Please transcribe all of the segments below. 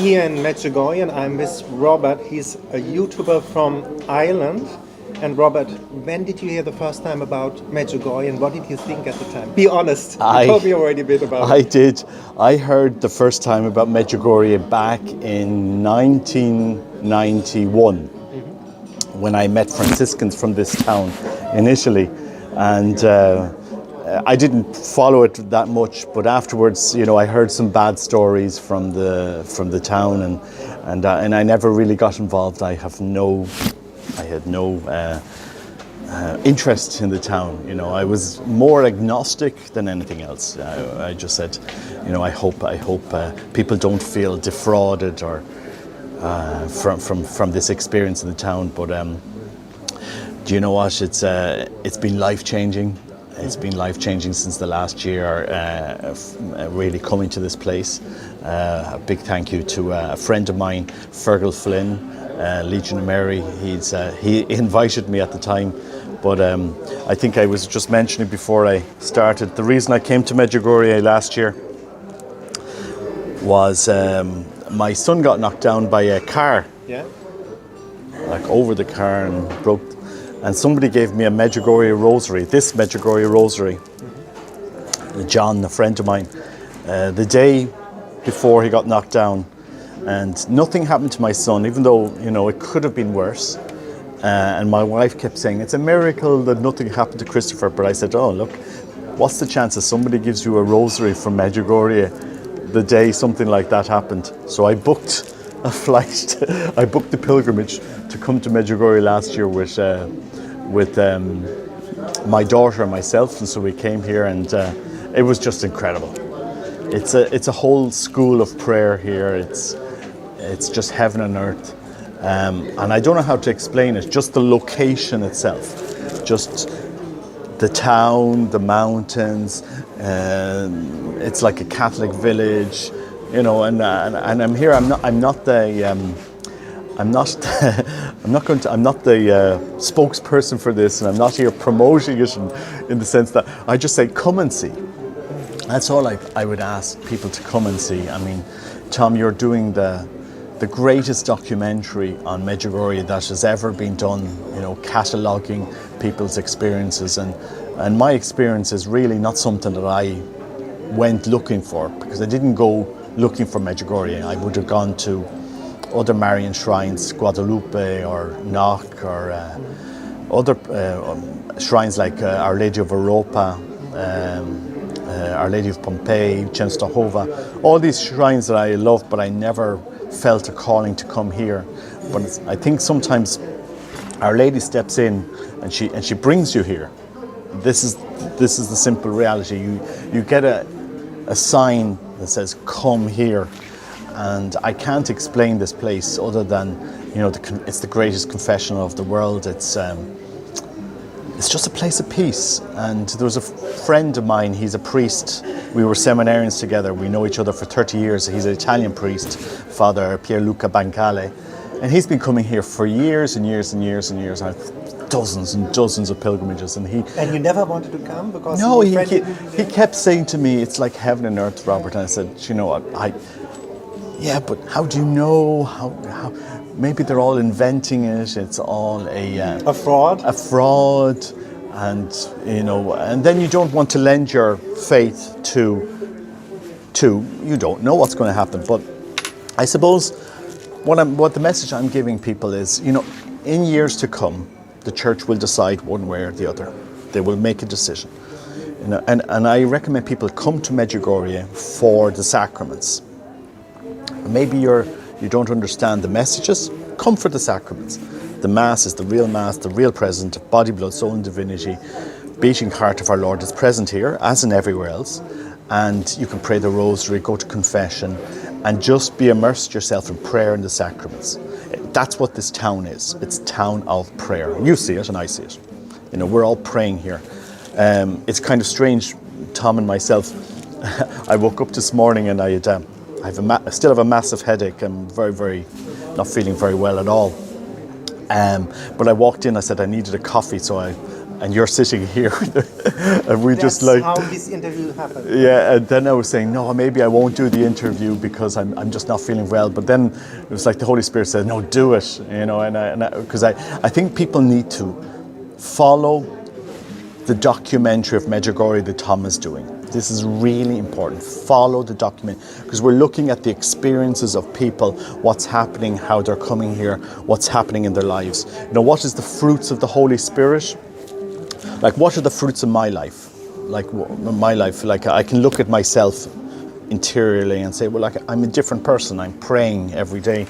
here in Medjugorje and I'm with Robert. He's a YouTuber from Ireland. And Robert, when did you hear the first time about Medjugorje and what did you think at the time? Be honest. You told me already a bit about it. I did. I heard the first time about Medjugorje back in 1991 when I met Franciscans from this town in Italy. And I didn't follow it that much, but afterwards, I heard some bad stories from the town, and I never really got involved. I had no interest in the town. I was more agnostic than anything else. I just said, I hope people don't feel defrauded or from this experience in the town. But do you know what? It's been life-changing. It's been life-changing since the last year, really coming to this place. A big thank you to a friend of mine, Fergal Flynn, Legion of Mary. He invited me at the time, but I think I was just mentioning before I started, the reason I came to Medjugorje last year was my son got knocked down by a car. Yeah. Like over the car and broke. And somebody gave me a Medjugorje rosary, this Medjugorje rosary. John, a friend of mine, the day before he got knocked down, and nothing happened to my son, even though, it could have been worse. And my wife kept saying, it's a miracle that nothing happened to Christopher. But I said, oh, look, what's the chances somebody gives you a rosary from Medjugorje the day something like that happened? So I booked a flight, I booked the pilgrimage to come to Medjugorje last year with my daughter and myself, and so we came here, and it was just incredible. It's a whole school of prayer here. It's just heaven and earth, and I don't know how to explain it. Just the location itself, just the town, the mountains. It's like a Catholic village, and I'm here. I'm not the spokesperson for this, and I'm not here promoting it in the sense that I just say come and see. That's all I would ask people to come and see. I mean, Tom, you're doing the greatest documentary on Medjugorje that has ever been done. Cataloguing people's experiences, and my experience is really not something that I went looking for, because I didn't go looking for Medjugorje. I would have gone to other Marian shrines, Guadalupe or Knock, or other shrines like Our Lady of Europa, Our Lady of Pompeii, Częstochowa, all these shrines that I love, but I never felt a calling to come here. But I think sometimes Our Lady steps in and she brings you here. This is the simple reality. You get a sign that says come here. And I can't explain this place other than, it's the greatest confessional of the world. It's just a place of peace. And there was a friend of mine, he's a priest. We were seminarians together. We know each other for 30 years. He's an Italian priest, Father Pierluca Bancale. And he's been coming here for years and years and years and years. Dozens and dozens of pilgrimages. And you never wanted to come? Because no, he kept saying to me, it's like heaven and earth, Robert. And I said, yeah, but how do you know? How maybe they're all inventing it. It's all a fraud. A fraud, and and then you don't want to lend your faith to you don't know what's going to happen. But I suppose what the message I'm giving people is, in years to come, the church will decide one way or the other. They will make a decision. And I recommend people come to Medjugorje for the sacraments. Maybe you don't understand the messages, come for the sacraments. The Mass is the real present, body, blood, soul and divinity, beating heart of our Lord is present here, as in everywhere else. And you can pray the rosary, go to confession, and just be immersed yourself in prayer and the sacraments. That's what this town is. It's a town of prayer. You see it and I see it. We're all praying here. It's kind of strange, Tom and myself. I woke up this morning and I still have a massive headache. I'm very not feeling very well at all. But I walked in, I said I needed a coffee, so and you're sitting here, and we just That's like, how this interview happened. yeah. And then I was saying, no, maybe I won't do the interview because I'm just not feeling well. But then it was like the Holy Spirit said, no, do it, you know. And because I think people need to follow the documentary of Medjugorje that Tom is doing. This is really important. Follow the document, because we're looking at the experiences of people, what's happening, how they're coming here, what's happening in their lives. You know, what is the fruits of the Holy Spirit? Like, what are the fruits of my life? Like, my life, like I can look at myself interiorly and say, well, like, I'm a different person. I'm praying every day.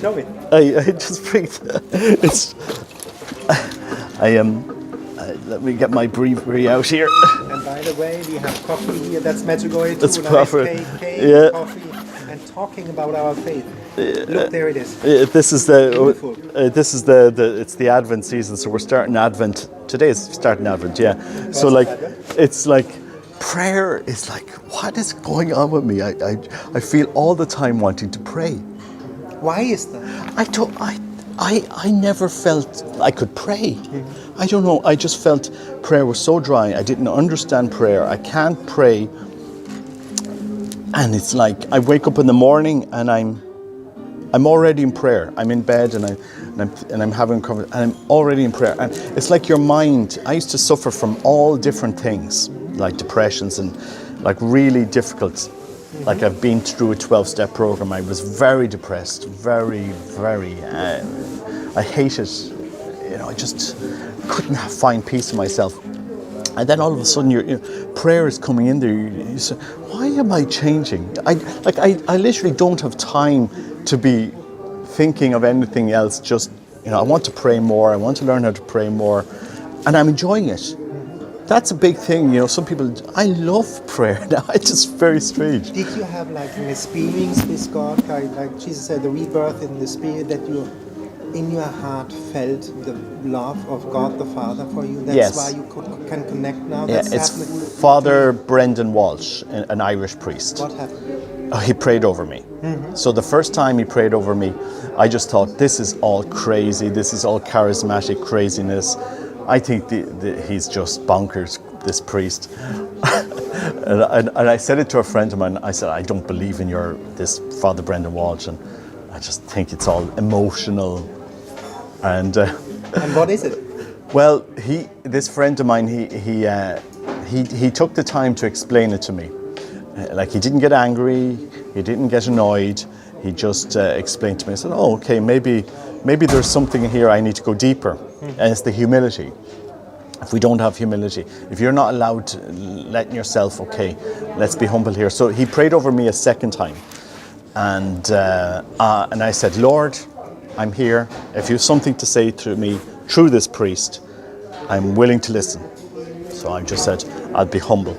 Show me. I just breathe. It's, I am. Let me get my breviary out here. And by the way, we have coffee here. That's Medjugorje too. That's nice perfect. cake, Yeah. coffee, and talking about our faith. Look, there it is. This is the. Beautiful. This is the. It's the Advent season, so we're starting Advent. Today is starting Advent. Yeah. So like, it's like, prayer is like, what is going on with me? I feel all the time wanting to pray. Why is that? I never felt I could pray. I don't know, I just felt prayer was so dry. I didn't understand prayer. I can't pray. And it's like I wake up in the morning and I'm already in prayer. I'm in bed and I'm having cover and I'm already in prayer. And it's like your mind, I used to suffer from all different things, like depressions and like really difficult. Like I've been through a 12-step program. I was very depressed, very, I hated, you know, I just couldn't find peace in myself. And then all of a sudden, prayer is coming in there. You say, why am I changing? I literally don't have time to be thinking of anything else. Just, you know, I want to pray more. I want to learn how to pray more, and I'm enjoying it. That's a big thing, you know. Some people, I love prayer now. It's just very strange. Did you have like an experience with God, like Jesus said, the rebirth in the Spirit, that you, in your heart, felt the love of God the Father for you? That's Yes. why you can connect now. Yeah, That's it's happening. Father Brendan Walsh, an Irish priest. What happened? Oh, he prayed over me. So the first time he prayed over me, I just thought, this is all crazy. This is all charismatic craziness. I think he's just bonkers, this priest. and I said it to a friend of mine. I said, I don't believe in this Father Brendan Walsh, and I just think it's all emotional. And what is it? well, this friend of mine, he took the time to explain it to me. Like, he didn't get angry, he didn't get annoyed. He just explained to me. I said, oh, okay, maybe there's something here I need to go deeper. And it's the humility. If we don't have humility, if you're not allowed to letting yourself, okay, let's be humble here. So he prayed over me a second time. And I said, Lord, I'm here. If you have something to say to me through this priest, I'm willing to listen. So I just said, I'll be humble.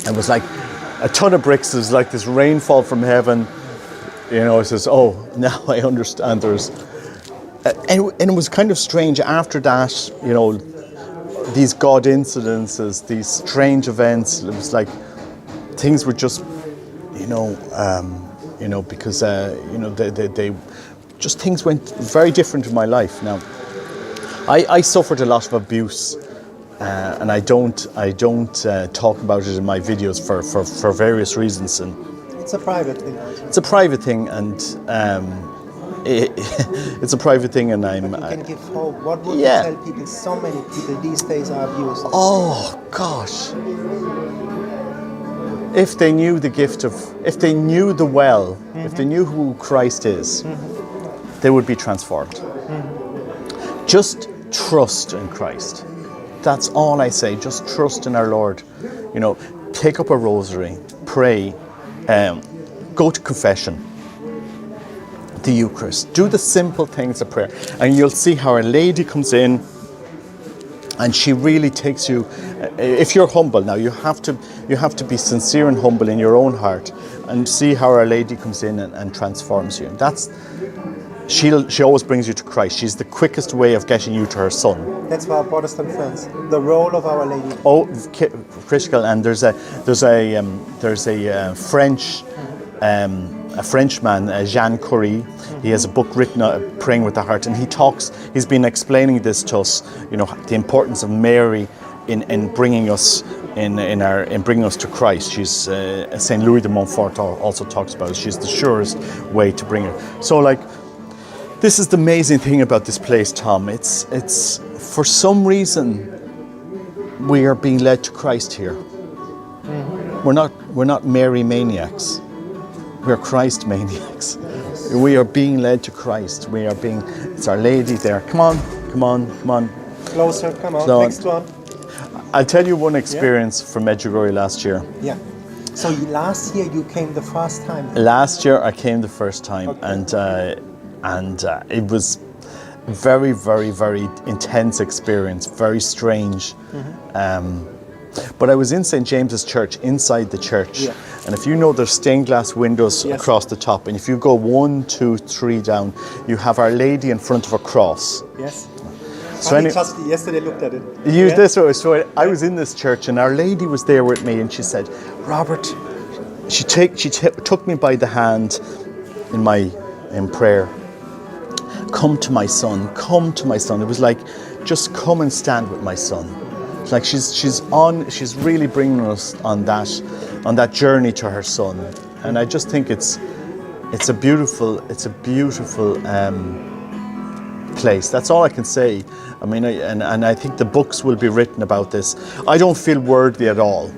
It was like a ton of bricks. It was like this rainfall from heaven. You know, it says, oh, now I understand there's... And it was kind of strange after that, you know, these God incidences, these strange events. It was like things were just, because, they just things went very different in my life. Now, I suffered a lot of abuse, and I don't talk about it in my videos for various reasons. And it's a private thing. It's a private thing, and it's a private thing, and But you can give hope. What would you tell people? So many people these days are abused. Oh gosh! If they knew the gift of, if they knew the well, if they knew who Christ is, they would be transformed. Just trust in Christ. That's all I say. Just trust in our Lord. You know, take up a rosary, pray, go to confession, the Eucharist. Do the simple things of prayer, and you'll see how Our Lady comes in, and she really takes you. If you're humble, now you have to be sincere and humble in your own heart, and see how Our Lady comes in and transforms you. She always brings you to Christ. She's the quickest way of getting you to her Son. That's for our Protestant friends. The role of Our Lady. Oh, critical. And there's a French a Frenchman, Jean Corrie. He has a book written, Praying with the Heart, and he's been explaining this to us, you know, the importance of Mary in bringing us in bringing us to Christ. She's Saint Louis de Montfort also talks about it. She's the surest way to bring it. So like, this is the amazing thing about this place, Tom. It's for some reason we are being led to Christ here. We're not Mary maniacs. We're Christ maniacs. We are being led to Christ. It's Our Lady there. Come on. Closer, come on, next one. I'll tell you one experience from Medjugorje last year. Yeah. So last year you came the first time? Last year I came the first time, okay. and it was very, very, very intense experience, very strange. But I was in St. James's Church, inside the church. Yeah. And if you know, there's stained glass windows across the top. And if you go 1, 2, 3 down, you have Our Lady in front of a cross. Yes. So I just yesterday looked at it. So I was in this church, and Our Lady was there with me, and she said, Robert, she took me by the hand in prayer. Come to my son, come to my son. It was like, just come and stand with my son. It's like she's really bringing us on that journey to her son. And I just think it's a beautiful place. That's all I can say. I mean, and I think the books will be written about this. I don't feel worldly at all.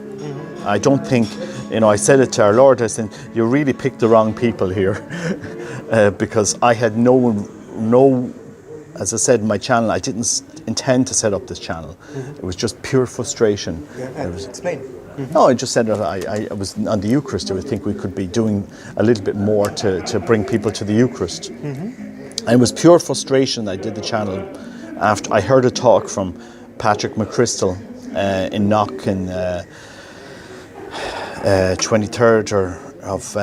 I don't think, you know, I said it to our Lord, I said, you really picked the wrong people here. Because I had no, as I said in my channel, I didn't intend to set up this channel. It was just pure frustration. Explain. No, I just said that I was on the Eucharist. I would think we could be doing a little bit more to bring people to the Eucharist. And it was pure frustration that I did the channel after I heard a talk from Patrick McChrystal in Knock in 23rd of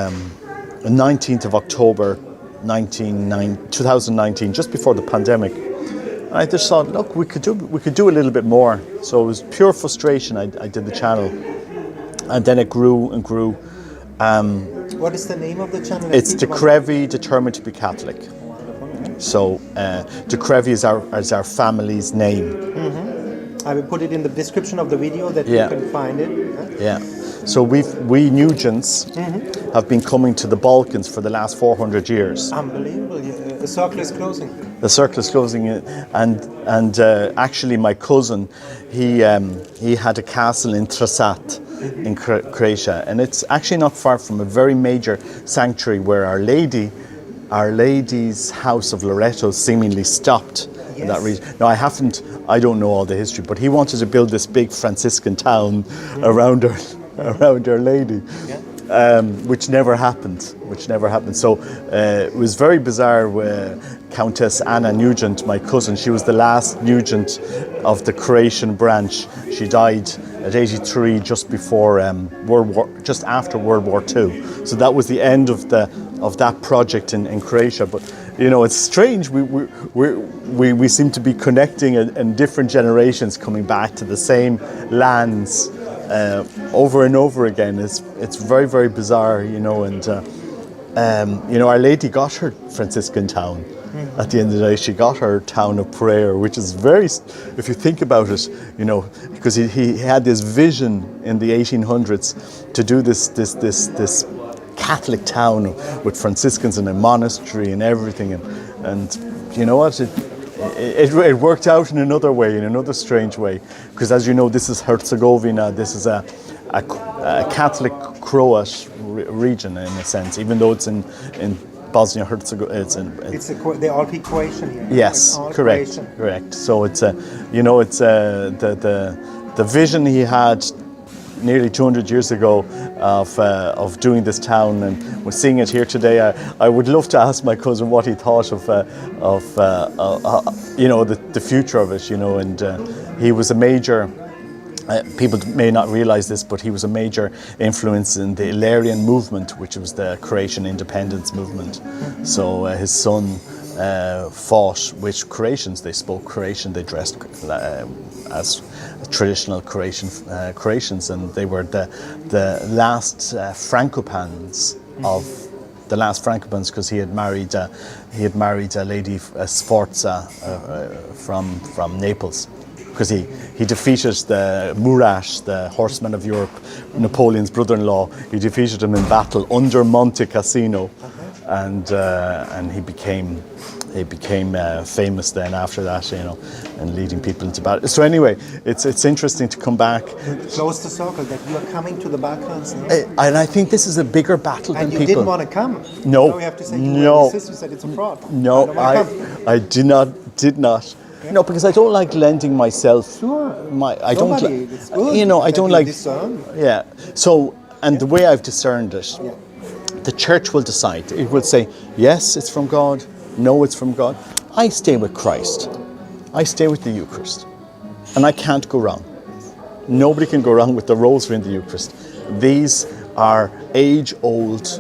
19th of October 2019, just before the pandemic. And I just thought, look, we could do a little bit more. So it was pure frustration. I did the channel, and then it grew and grew. What is the name of the channel? It's De Crevi, Determined to be Catholic. So De Crevi is our family's name. I will put it in the description of the video that you can find it. Yeah. So we Nugents have been coming to the Balkans for the last 400 years. Unbelievable. The circle is closing. The circle is closing, and actually my cousin, he had a castle in Trasat in Croatia, and it's actually not far from a very major sanctuary where Our Lady's House of Loreto seemingly stopped in that region. Now I don't know all the history, but he wanted to build this big Franciscan town around Our Lady, which never happened. So it was very bizarre. Countess Anna Nugent, my cousin, she was the last Nugent of the Croatian branch. She died at 83, just before just after World War II. So that was the end of that project in Croatia. But you know, it's strange. We seem to be connecting and different generations coming back to the same lands over and over again. It's very, very bizarre, you know. And you know, Our Lady got her Franciscan town. At the end of the day, she got her town of prayer, which is very, if you think about it, you know, because he had this vision in the 1800s to do this Catholic town with Franciscans and a monastery and everything, and you know what, it worked out in another way, in another strange way, because as you know, this is Herzegovina. This is a Catholic Croat region in a sense, even though it's in Bosnia and Herzegovina. They all speak Croatian here. Yes, correct. So it's the vision he had nearly 200 years ago of doing this town, and we're seeing it here today. I would love to ask my cousin what he thought of you know, the future of it, you know. And he was a major. People may not realize this, but he was a major influence in the Illyrian movement, which was the Croatian independence movement. So his son fought with Croatians. They spoke Croatian. They dressed as traditional Croatians, and they were the last Frankopans the last Francopans, because he had married a lady, Sforza, from Naples, because he defeated the Murat, the horseman of Europe, Napoleon's brother-in-law. He defeated him in battle under Monte Cassino, and he became famous then after that, you know, and leading people into battle. So anyway, it's interesting to come back. Close the circle that you are coming to the Balkans now. And I think this is a bigger battle than And you people. didn't want to come. No. Now you have to say No. your sister said it's a fraud. No, I don't wanna come. I did not. Yeah. No, because I don't like lending myself. Sure. I don't. Nobody, it's good You know, I that don't you like. discern. Yeah. So, and the way I've discerned it, Yeah. the church will decide. It will say, yes, it's from God. No, it's from God. I stay with Christ. I stay with the Eucharist, and I can't go wrong. Nobody can go wrong with the Rosary and the Eucharist. These are age-old,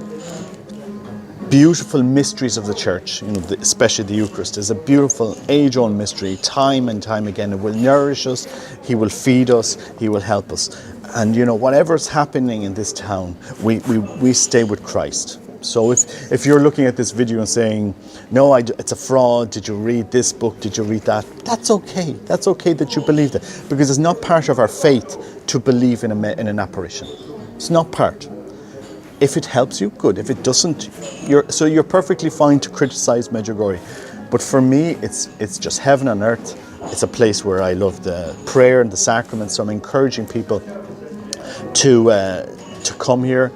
beautiful mysteries of the church. You know, especially the Eucharist is a beautiful age-old mystery. Time and time again, it will nourish us. He will feed us. He will help us. And you know, whatever's happening in this town, we stay with Christ. So if you're looking at this video and saying, no, it's a fraud, did you read this book, did you read that? That's okay. That's okay that you believe that, because it's not part of our faith to believe in an apparition. It's not part. If it helps you, good. If it doesn't, you're perfectly fine to criticize Medjugorje. But for me, it's just heaven on earth. It's a place where I love the prayer and the sacraments. So I'm encouraging people to come here.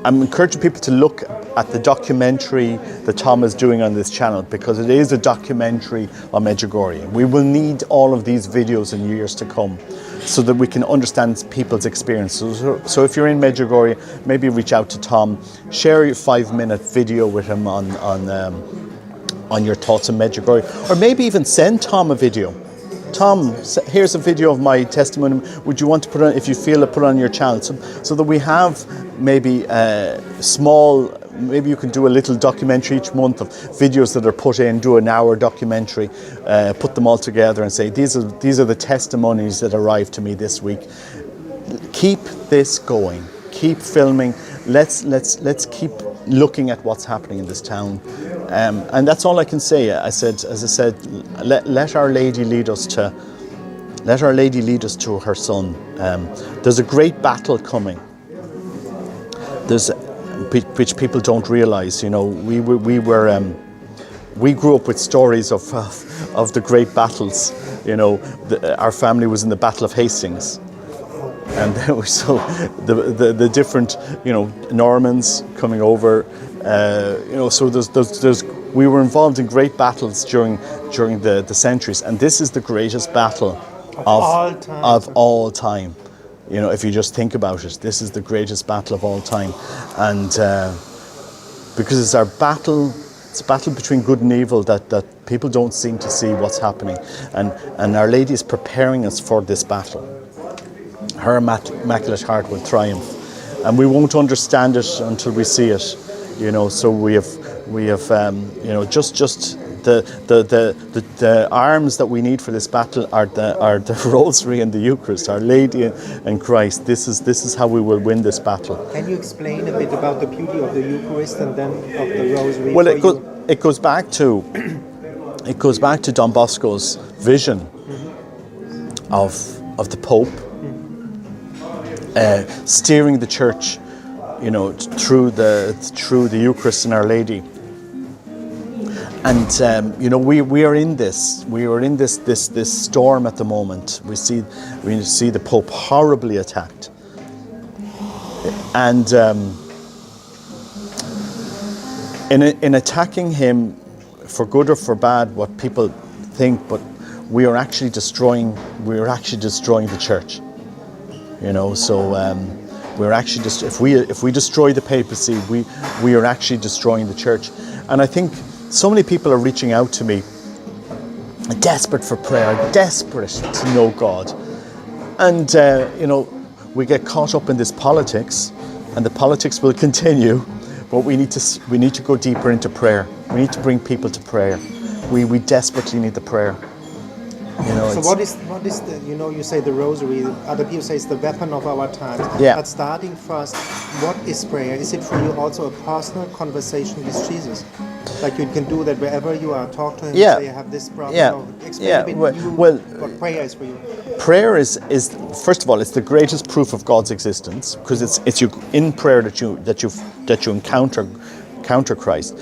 I'm encouraging people to look at the documentary that Tom is doing on this channel, because it is a documentary on Medjugorje. We will need all of these videos in years to come so that we can understand people's experiences. So if you're in Medjugorje, maybe reach out to Tom, share your 5-minute video with him on your thoughts on Medjugorje, or maybe even send Tom a video. Tom, here's a video of my testimony. Would you want to put on, if you feel it, put on your channel, so that we have maybe maybe you can do a little documentary each month of videos that are put in, do an hour documentary, put them all together and say, these are the testimonies that arrived to me this week. Keep this going, keep filming, let's keep looking at what's happening in this town. And that's all I can say. As I said, let Our Lady lead us to her Son. There's a great battle coming. Which people don't realise. You know, we grew up with stories of the great battles. You know, our family was in the Battle of Hastings, and so the different, you know, Normans coming over. You know, so we were involved in great battles during the centuries, and this is the greatest battle of all time. You know, if you just think about it, this is the greatest battle of all time, and because it's a battle between good and evil that people don't seem to see what's happening, and Our Lady is preparing us for this battle. Her Immaculate Heart will triumph, and we won't understand it until we see it. You know, so we have you know, just the arms that we need for this battle are the Rosary and the Eucharist, Our Lady and Christ. This is how we will win this battle. Can you explain a bit about the beauty of the Eucharist and then of the Rosary? Well, it goes back to Don Bosco's vision of the Pope steering the Church, you know, through the Eucharist and Our Lady. And you know, we are in this storm at the moment. We see the Pope horribly attacked, and in attacking him for good or for bad, what people think, but we are actually destroying the Church. You know, so we're actually just if we destroy the papacy, we are actually destroying the Church. And I think so many people are reaching out to me, desperate for prayer, desperate to know God. And, you know, we get caught up in this politics, and the politics will continue, but we need to go deeper into prayer. We need to bring people to prayer. We desperately need the prayer. So what is the, you say the Rosary, other people say it's the weapon of our times. Yeah. But starting first, what is prayer? Is it for you also a personal conversation with Jesus? Like you can do that wherever you are, talk to him, say I have this problem. Yeah. So explain a bit what prayer is for you. Prayer is first of all, it's the greatest proof of God's existence, because it's you in prayer that you encounter Christ.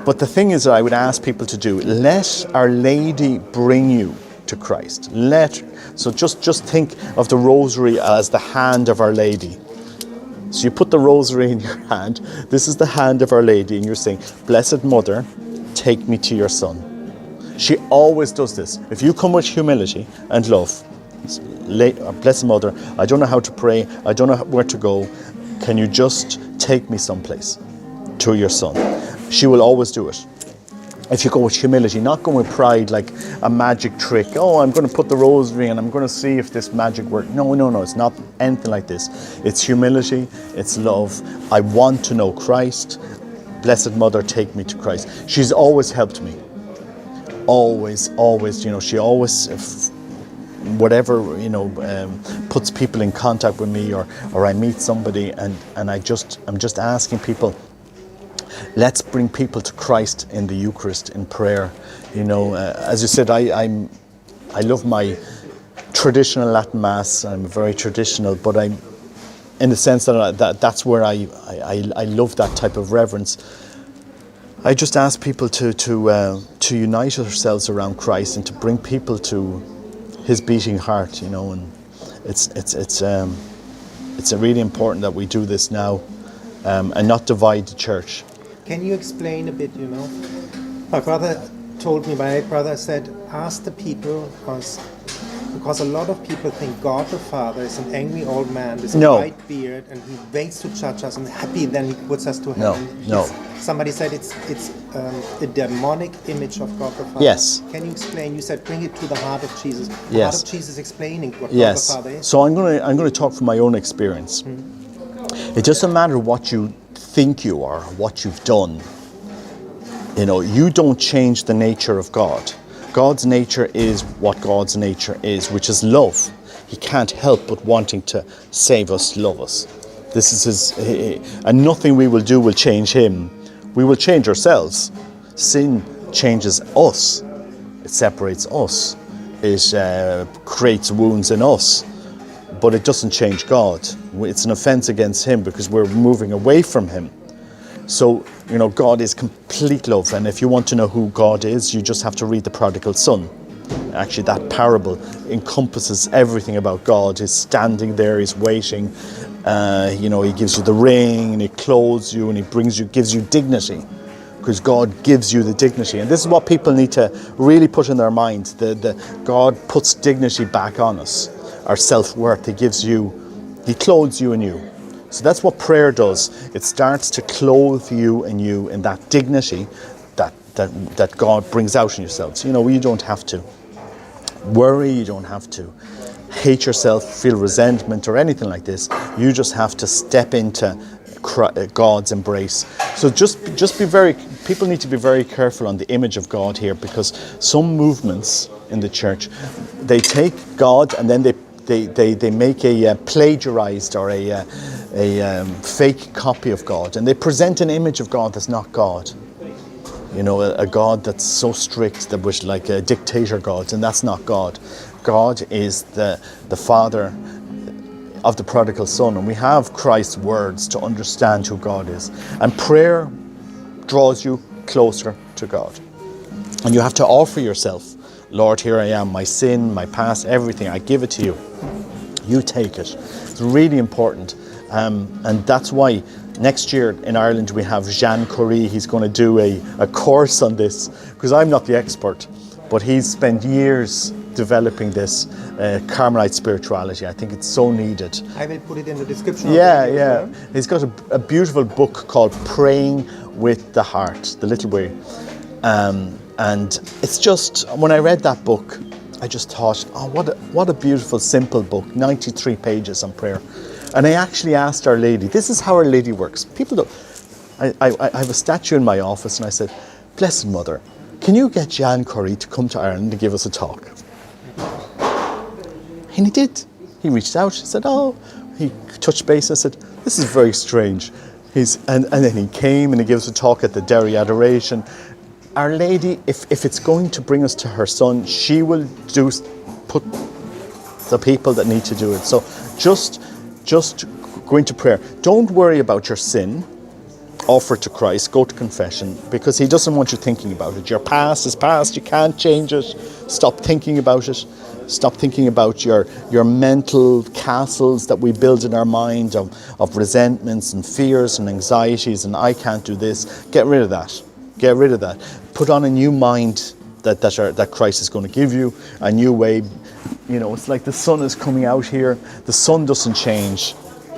But the thing is that I would ask people to do, let Our Lady bring you to Christ. So just think of the Rosary as the hand of Our Lady. So you put the Rosary in your hand. This is the hand of Our Lady, and you're saying, Blessed Mother, take me to your Son. She always does this. If you come with humility and love, Blessed Mother, I don't know how to pray, I don't know where to go, can you just take me someplace to your Son? She will always do it. If you go with humility, not go with pride like a magic trick. Oh, I'm going to put the Rosary and I'm going to see if this magic works. No, it's not anything like this. It's humility, it's love. I want to know Christ. Blessed Mother, take me to Christ. She's always helped me. Always, she always, whatever, puts people in contact with me, or I meet somebody and I'm just asking people, let's bring people to Christ in the Eucharist, in prayer. As you said, I love my traditional Latin Mass. I'm very traditional, but I'm in the sense that that's where I love that type of reverence. I just ask people to unite ourselves around Christ and to bring people to His beating heart. And it's really important that we do this now, and not divide the church. Can you explain a bit, My brother told me, my brother said, ask the people, because a lot of people think God the Father is an angry old man with a white beard and he waits to judge us, and happy then he puts us to heaven. No. Somebody said it's a demonic image of God the Father. Yes. Can you explain? You said bring it to the heart of Jesus. The Yes. heart of Jesus explaining what Yes. God the Father is. So I'm going to talk from my own experience. It doesn't matter what you think you are, what you've done. You don't change the nature of God. God's nature is what God's nature is, which is love. He can't help but wanting to save us, love us. This is His, and nothing we will do will change Him. We will change ourselves. Sin changes us. It separates us. It creates wounds in us. But it doesn't change God. It's an offense against Him because we're moving away from Him. So, God is complete love, and if you want to know who God is, you just have to read the Prodigal Son. Actually, that parable encompasses everything about God. He's standing there, He's waiting. He gives you the ring, and He clothes you, and He gives you dignity, because God gives you the dignity. And this is what people need to really put in their minds. God puts dignity back on us, our self-worth. He clothes you anew. So that's what prayer does. It starts to clothe you anew in that dignity that God brings out in yourselves. You don't have to worry, you don't have to hate yourself, feel resentment or anything like this. You just have to step into God's embrace. So just be people need to be very careful on the image of God here, because some movements in the church, they take God and then they make a plagiarized or a fake copy of God, and they present an image of God that's not God. A God that's so strict, that was like a dictator God, and that's not God. God is the Father of the prodigal son, and we have Christ's words to understand who God is. And prayer draws you closer to God. And you have to offer yourself. Lord, here I am, my sin, my past, everything, I give it to you. You take it. It's really important. And that's why next year in Ireland we have Jean Corrie. He's going to do a course on this, because I'm not the expert, but he's spent years developing this Carmelite spirituality. I think it's so needed. I will put it in the description. Yeah. He's got a beautiful book called Praying with the Heart, the little way. And it's just, when I read that book, I just thought, oh, what a beautiful, simple book, 93 pages on prayer. And I actually asked Our Lady, this is how Our Lady works. People don't, I have a statue in my office, and I said, Blessed Mother, can you get Jean Corrie to come to Ireland to give us a talk? And he did. He reached out. He said, "Oh," he touched base. I said, "This is very strange." And then he came and he gave us a talk at the Derry Adoration. Our Lady, if it's going to bring us to her Son, she will put the people that need to do it. So just go into prayer. Don't worry about your sin. Offer it to Christ. Go to confession, because he doesn't want you thinking about it. Your past is past. You can't change it. Stop thinking about it. Stop thinking about your mental castles that we build in our mind of resentments and fears and anxieties and I can't do this. Get rid of that. Get rid of that. Put on a new mind that Christ is going to give you, a new way. You know, it's like the sun is coming out here. The sun doesn't change.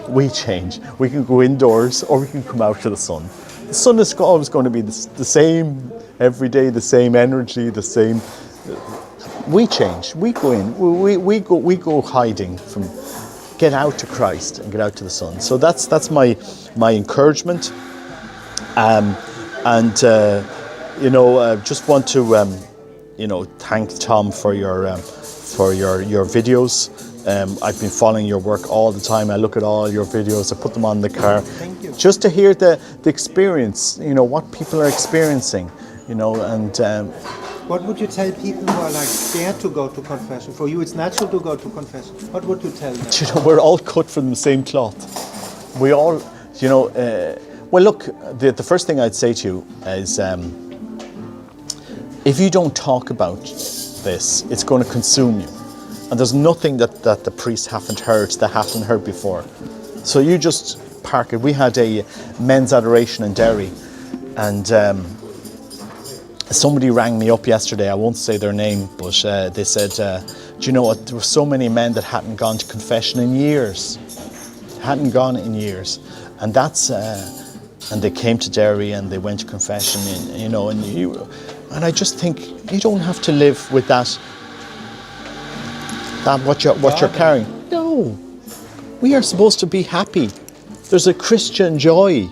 We change. We can go indoors or we can come out to the sun. The sun is always going to be the same every day, the same energy, the same. We change. We go in. We go hiding from. Get out to Christ and get out to the sun. So that's my encouragement. Just want to thank Tom for your videos. I've been following your work all the time. I look at all your videos. I put them on the car. Thank you. Just to hear the experience, what people are experiencing, and what would you tell people who are like scared to go to confession? For you, it's natural to go to confession. What would you tell them? We're all cut from the same cloth. We all, well, look, the first thing I'd say to you is, if you don't talk about this, it's going to consume you. And there's nothing that the priests haven't heard before. So you just park it. We had a men's adoration in Derry, and somebody rang me up yesterday. I won't say their name, but they said, do you know what? There were so many men that hadn't gone to confession in years. Hadn't gone in years. And that's, and they came to Derry and they went to confession, and I just think you don't have to live with that what you're carrying. No, we are supposed to be happy. There's a Christian joy,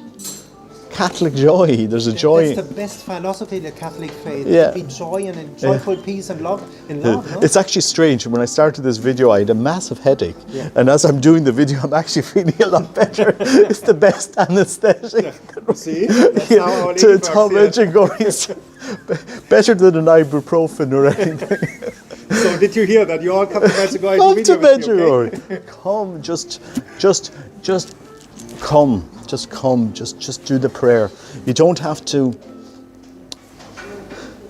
Catholic joy. There's a joy. That's the best philosophy of the Catholic faith. Yeah. To be joy and a joyful peace and love. No? It's actually strange. When I started this video, I had a massive headache, and as I'm doing the video, I'm actually feeling a lot better. It's the best anesthetic. See, that's how our lady to Tom Medjugorje. Better than an ibuprofen or anything. So did you hear that? You all come to Medjugorje. Come to Medjugorje. Okay? Come, just come. Just come. Just do the prayer. You don't have to.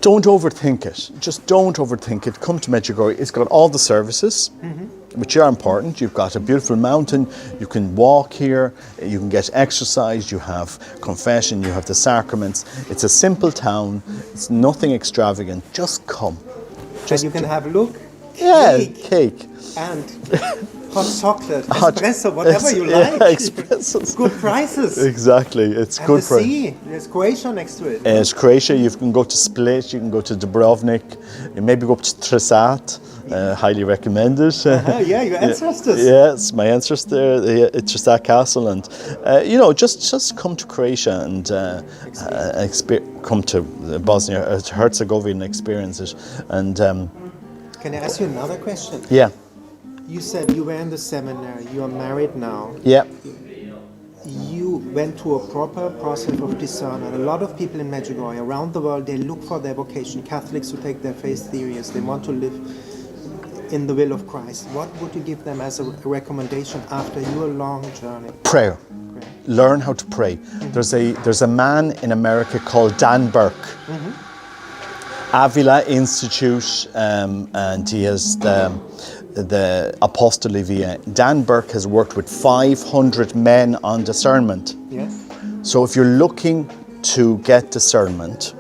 Don't overthink it. Just don't overthink it. Come to Medjugorje. It's got all the services, which are important. You've got a beautiful mountain. You can walk here. You can get exercise. You have confession. You have the sacraments. It's a simple town. It's nothing extravagant. Just come. You can have cake. And hot chocolate, espresso, whatever you like. Espressos. Good prices. Exactly, it's and good the price. sea. There's Croatia next to it. It's Croatia. You can go to Split. You can go to Dubrovnik. You maybe go up to Tresat. Highly recommended. Yeah, your ancestors. Yes, my ancestors. Tresat Castle, and just come to Croatia and come to Bosnia and Herzegovina, experience it. And can I ask you another question? Yeah. You said you were in the seminary. You are married now. Yeah. You went through a proper process of discernment. A lot of people in Medjugorje around the world, they look for their vocation. Catholics who take their faith serious, they want to live in the will of Christ. What would you give them as a recommendation after your long journey? Prayer. Learn how to pray. There's a man in America called Dan Burke. Avila Institute, and he has the Apostoli Via. Dan Burke has worked with 500 men on discernment. Yes. So if you're looking to get discernment,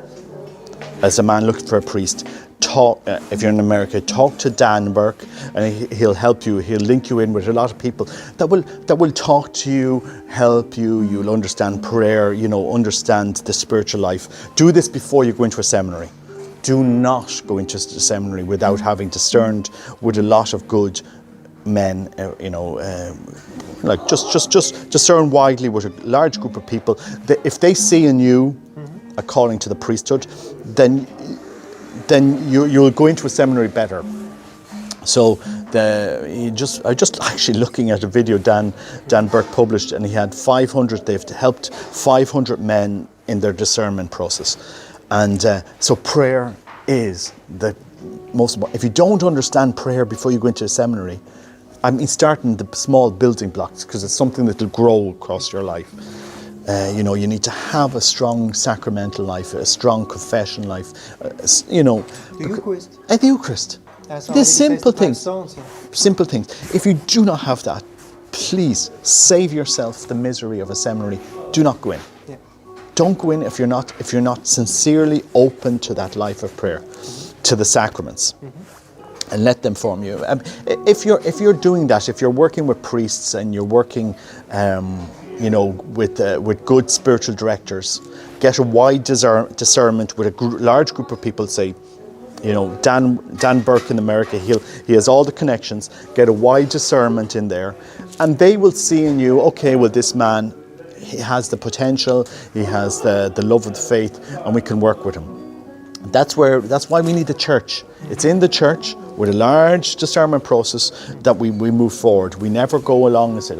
as a man looking for a priest, if you're in America, talk to Dan Burke, and he'll help you. He'll link you in with a lot of people that will talk to you, help you. You'll understand prayer, understand the spiritual life. Do this before you go into a seminary. Do not go into a seminary without having discerned with a lot of good men. Just discern widely with a large group of people. If they see in you a calling to the priesthood, then you'll go into a seminary better. So I just actually looking at a video Dan Burke published, and he had 500. They've helped 500 men in their discernment process, and so prayer is the most important. If you don't understand prayer before you go into a seminary, I mean, starting the small building blocks, because it's something that will grow across your life. You need to have a strong sacramental life, a strong confession life. The Eucharist. The Eucharist. The simple things. Simple things. If you do not have that, please save yourself the misery of a seminary. Do not go in. Yeah. Don't go in if you're not sincerely open to that life of prayer, to the sacraments, and let them form you. If you're doing that, if you're working with priests and you're working, with good spiritual directors, get a wide discernment with a large group of people. Say, Dan Burke in America, he has all the connections. Get a wide discernment in there, and they will see in you, okay, well, this man, he has the potential, he has the love of the faith, and we can work with him. That's why we need the church. It's in the church with a large discernment process that we move forward. We never go along and say,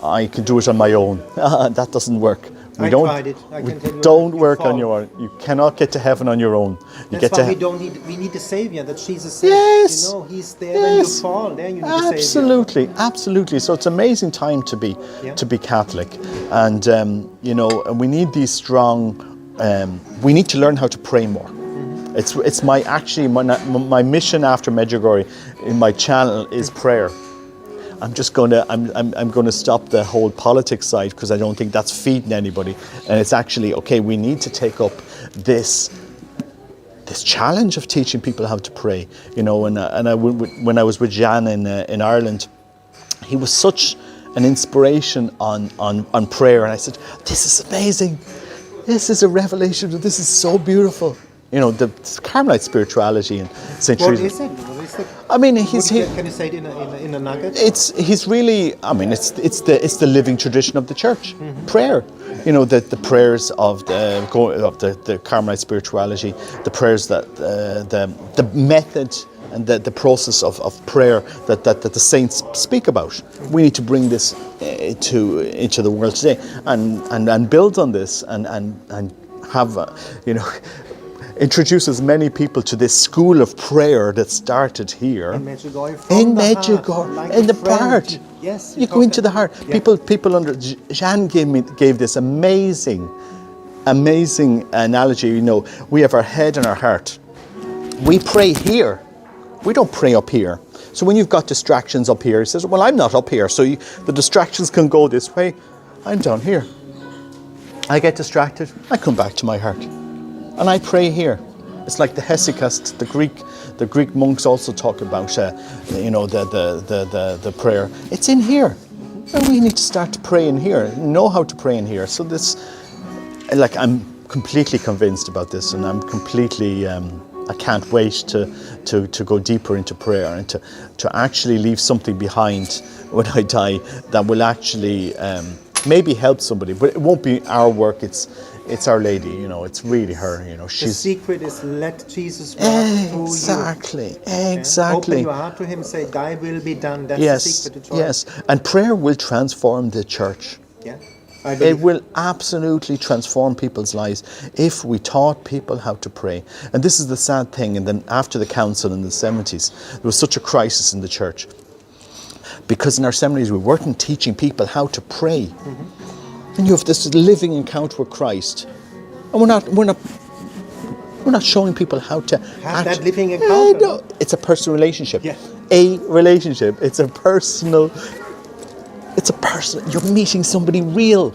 I can do it on my own. That doesn't work. I tried it. I can tell you, don't work on your own. You cannot get to heaven on your own. That's why we need a Savior, that Jesus said. Yes. He's there when you fall. There you need a Savior. Absolutely. So it's an amazing time to be Catholic, and and we need these strong. We need to learn how to pray more. It's my mission after Medjugorje in my channel is prayer. I'm going to stop the whole politics side, because I don't think that's feeding anybody. And it's actually, okay, we need to take up this challenge of teaching people how to pray. When I was with Jan in Ireland, he was such an inspiration on prayer, and I said, this is amazing. This is a revelation. This is so beautiful. The Carmelite spirituality and St. Teresa. What is it? I mean, can you say it in a nugget? He's really. I mean, it's the living tradition of the church. Prayer. The prayers of the Carmelite spirituality, the prayers that the method and the process of prayer that the saints speak about. We need to bring this into the world today and build on this and have introduce as many people to this school of prayer that started here in Medjugorje, in the heart. Yes, you go into the heart. Yeah. People under Jan gave this amazing analogy. We have our head and our heart. We pray here. We don't pray up here. So when you've got distractions up here, he says, well, I'm not up here, so the distractions can go this way. I'm down here. I get distracted. I come back to my heart. And I pray here. It's like the hesychast. The Greek monks also talk about, the prayer. It's in here, and we need to start to pray in here. Know how to pray in here. So I'm completely convinced about this, and I'm completely. I can't wait to go deeper into prayer and to actually leave something behind when I die that will actually maybe help somebody, but it won't be our work. It's Our Lady, it's really her, The secret is let Jesus work through you. Exactly. Open your heart to him, say, thy will be done. That's the secret to joy. Yes, and prayer will transform the church. Yeah. It will absolutely transform people's lives if we taught people how to pray. And this is the sad thing, and then after the council in the 70s, there was such a crisis in the church. Because in our seminaries we weren't teaching people how to pray. And you have this living encounter with Christ, and we're not showing people how to have that living encounter. No, it's a personal relationship. Yeah. A relationship. It's a personal. You're meeting somebody real,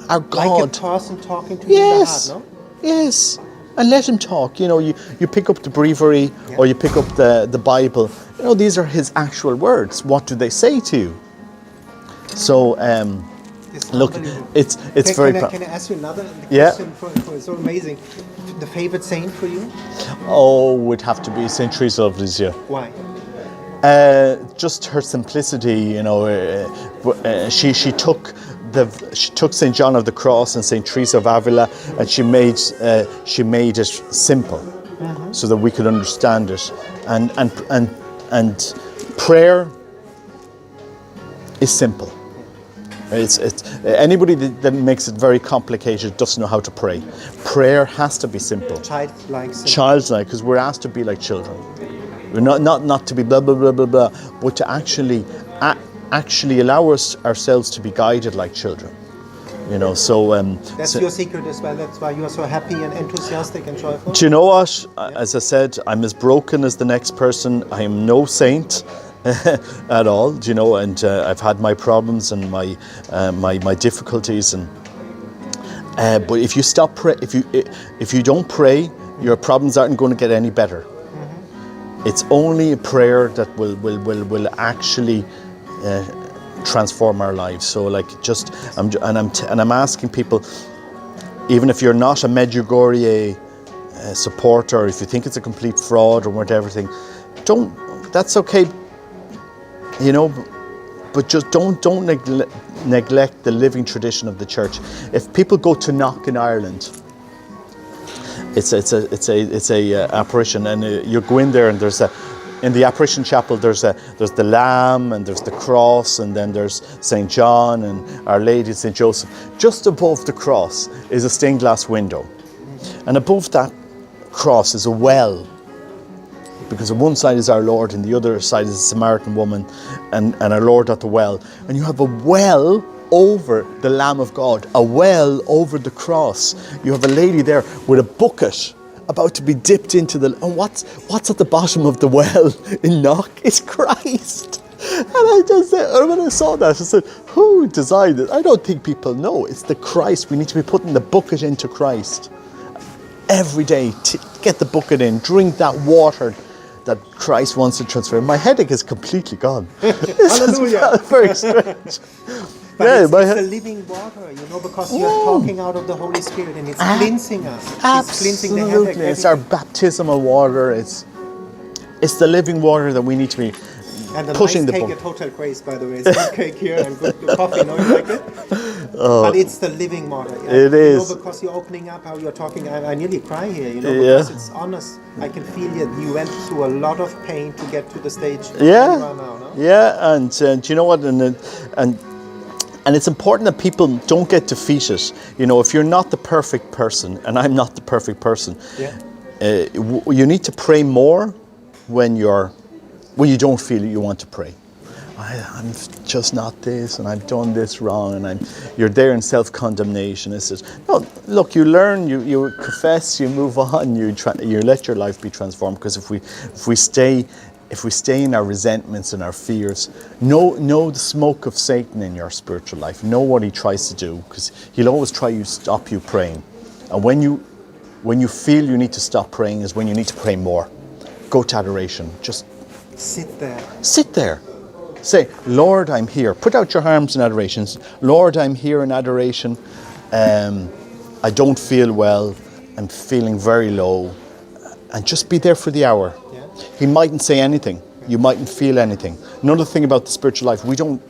our God. Like a person talking to you in the heart, no? Yes. And let him talk. You pick up the breviary or you pick up the Bible. These are his actual words. What do they say to you? So. Look, it's very. Can I ask you another question? For it's so amazing. The favorite saint for you? Oh, would have to be Saint Teresa of Lisieux. Why? Just her simplicity. She took Saint John of the Cross and Saint Teresa of Avila, and she made it simple, so that we could understand it, and and prayer is simple. It's anybody that makes it very complicated doesn't know how to pray. Prayer has to be simple. Childlike. Childlike, because we're asked to be like children. We're not to be blah blah blah blah blah, but to actually allow ourselves to be guided like children. You know, so that's your secret as well. That's why you are so happy and enthusiastic and joyful. Do you know what? As I said, I'm as broken as the next person. I am no saint at all. Do you know? And I've had my problems and my difficulties. And but if you stop pray, if you don't pray, your problems aren't going to get any better. Mm-hmm. It's only a prayer that will actually transform our lives. So like I'm asking people, even if you're not a Medjugorje supporter, if you think it's a complete fraud or whatever thing, that's okay, you know, but just don't neglect the living tradition of the church. If people go to knock in Ireland, it's a apparition, and you go in there and in the Apparition Chapel, there's the Lamb, and there's the cross, and then there's St. John and Our Lady and St. Joseph. Just above the cross is a stained glass window. And above that cross is a well, because on one side is our Lord and the other side is a Samaritan woman and our Lord at the well. And you have a well over the Lamb of God, a well over the cross. You have a lady there with a bucket about to be dipped into and what's at the bottom of the well in Knock? It's Christ. And I just said, when I saw that, I said, who designed it? I don't think people know. It's the Christ. We need to be putting the bucket into Christ every day. Get the bucket in, drink that water that Christ wants to transfer. My headache is completely gone. Hallelujah. Very strange. But it's the living water, you know, because you're talking out of the Holy Spirit and it's cleansing us. It's cleansing the headache. It's our baptismal water. It's the living water that we need to be and the pushing nice the cake at Hotel Grace, by the way. It's good cake here and good coffee, no, you like it? But it's the living water. It is. You know, because you're opening up how you're talking, I nearly cry here, you know, because it's honest. I can feel that you went through a lot of pain to get to the stage where you are now, no? Yeah, and you know what, and it's important that people don't get defeated. You know, if you're not the perfect person, and I'm not the perfect person, you need to pray more when you don't feel you want to pray. I'm just not this, and I've done this wrong, and you're there in self-condemnation. It's just, no, look, you learn, you confess, you move on, you let your life be transformed. Because if we stay in our resentments and our fears, know the smoke of Satan in your spiritual life. Know what he tries to do, because he'll always try to stop you praying. And when you feel you need to stop praying is when you need to pray more. Go to adoration. Just sit there. Sit there. Say, Lord, I'm here. Put out your arms in adoration. Lord, I'm here in adoration. I don't feel well. I'm feeling very low. And just be there for the hour. Yeah. He mightn't say anything. You mightn't feel anything. Another thing about the spiritual life, we don't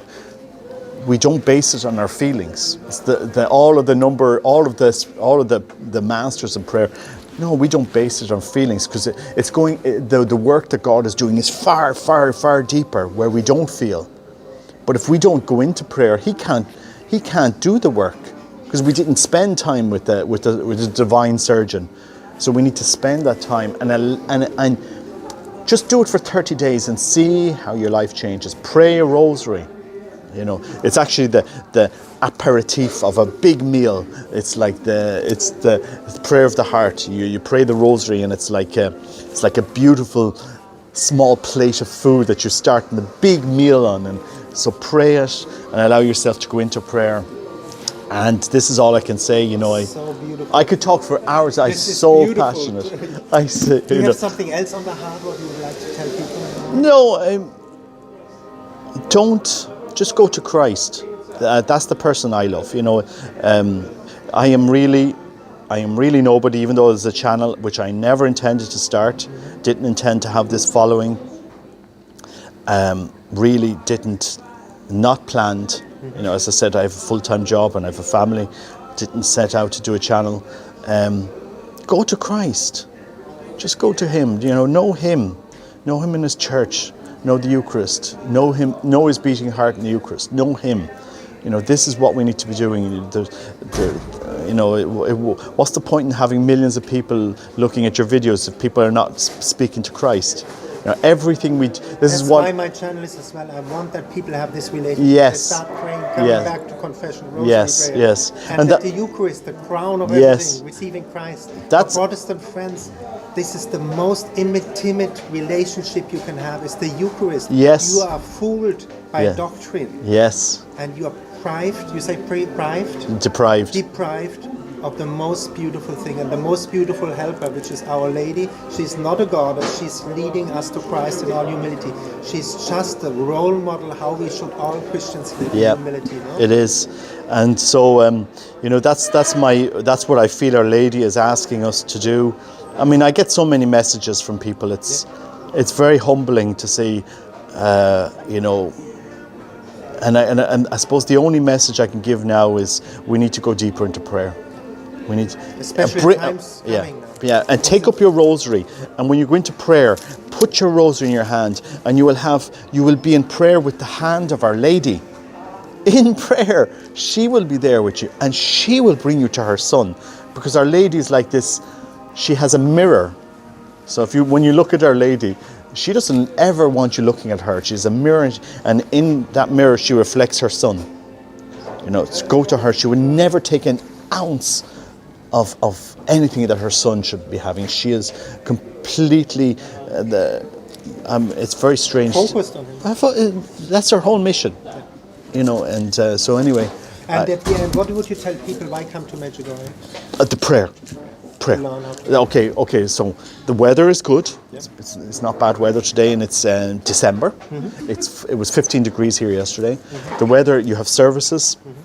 base it on our feelings. It's all of the masters in prayer. No, we don't base it on feelings, because it's going. The work that God is doing is far, far, far deeper, where we don't feel. But if we don't go into prayer, He can't do the work, because we didn't spend time with the divine surgeon. So we need to spend that time and just do it for 30 days and see how your life changes. Pray a rosary. You know, it's actually the aperitif of a big meal. It's like the prayer of the heart. You pray the rosary, and it's like a beautiful small plate of food that you're starting the big meal on. And so pray it and allow yourself to go into prayer. And this is all I can say. You know, so beautiful. I could talk for hours. I'm so beautiful. Passionate. Do you have something else on the heart what you would like to tell people? No, don't. Just go to Christ. That's the person I love. You know, I am really nobody. Even though there's a channel which I never intended to start, didn't intend to have this following. Really didn't, not planned. You know, as I said, I have a full-time job and I have a family. Didn't set out to do a channel. Go to Christ. Just go to Him. You know Him in His church. know the Eucharist, know Him, know His beating heart in the Eucharist, know Him. You know, this is what we need to be doing. What's the point in having millions of people looking at your videos if people are not speaking to Christ? You know, everything we. That's why my channel is as well. I want that people have this relationship. Yes. They start praying, coming back to confession, Rosary yes, prayer. yes. And that the Eucharist, the crown of everything, receiving Christ. That's for Protestant friends. This is the most intimate relationship you can have. Is the Eucharist. Yes. You are fooled by doctrine. Yes. And you are deprived. You say deprived. Deprived of the most beautiful thing, and the most beautiful helper, which is Our Lady. She's not a goddess, she's leading us to Christ in all humility. She's just a role model how we should all Christians live in humility. No? It is. And so that's what I feel Our Lady is asking us to do. I mean, I get so many messages from people. It's very humbling to see, and I suppose the only message I can give now is we need to go deeper into prayer. We need, especially times coming now. And take up your rosary. And when you go into prayer, put your rosary in your hand, and you will be in prayer with the hand of Our Lady. In prayer, she will be there with you, and she will bring you to her Son, because Our Lady is like this. She has a mirror. So when you look at Our Lady, she doesn't ever want you looking at her. She's a mirror, and in that mirror, she reflects her Son. You know, go to her. She would never take an ounce of anything that her Son should be having. She is completely it's very strange. Focused on him. That's her whole mission. You know, and so anyway. And at the end, what would you tell people? Why come to Medjugorje? The prayer. Okay. So the weather is good. Yep. It's not bad weather today, and it's December. Mm-hmm. It was 15 degrees here yesterday. Mm-hmm. The weather. You have services. Mm-hmm.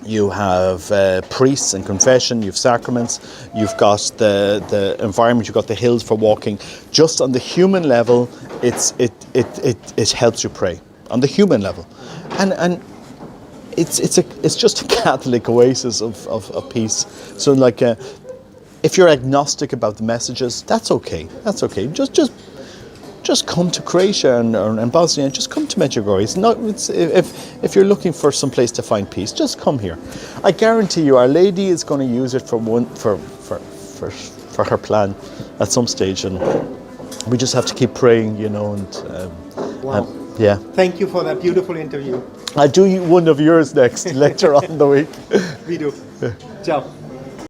You have priests and confession. You have sacraments. You've got the environment. You've got the hills for walking. Just on the human level, it helps you pray on the human level, and it's just a Catholic oasis of peace. So like. If you're agnostic about the messages, that's okay. That's okay. Just come to Croatia and Bosnia. Just come to Medjugorje. If you're looking for some place to find peace, just come here. I guarantee you, Our Lady is going to use it for her plan at some stage, and we just have to keep praying, you know. And wow. Thank you for that beautiful interview. I'll do one of yours next later on in the week. We do. Ciao.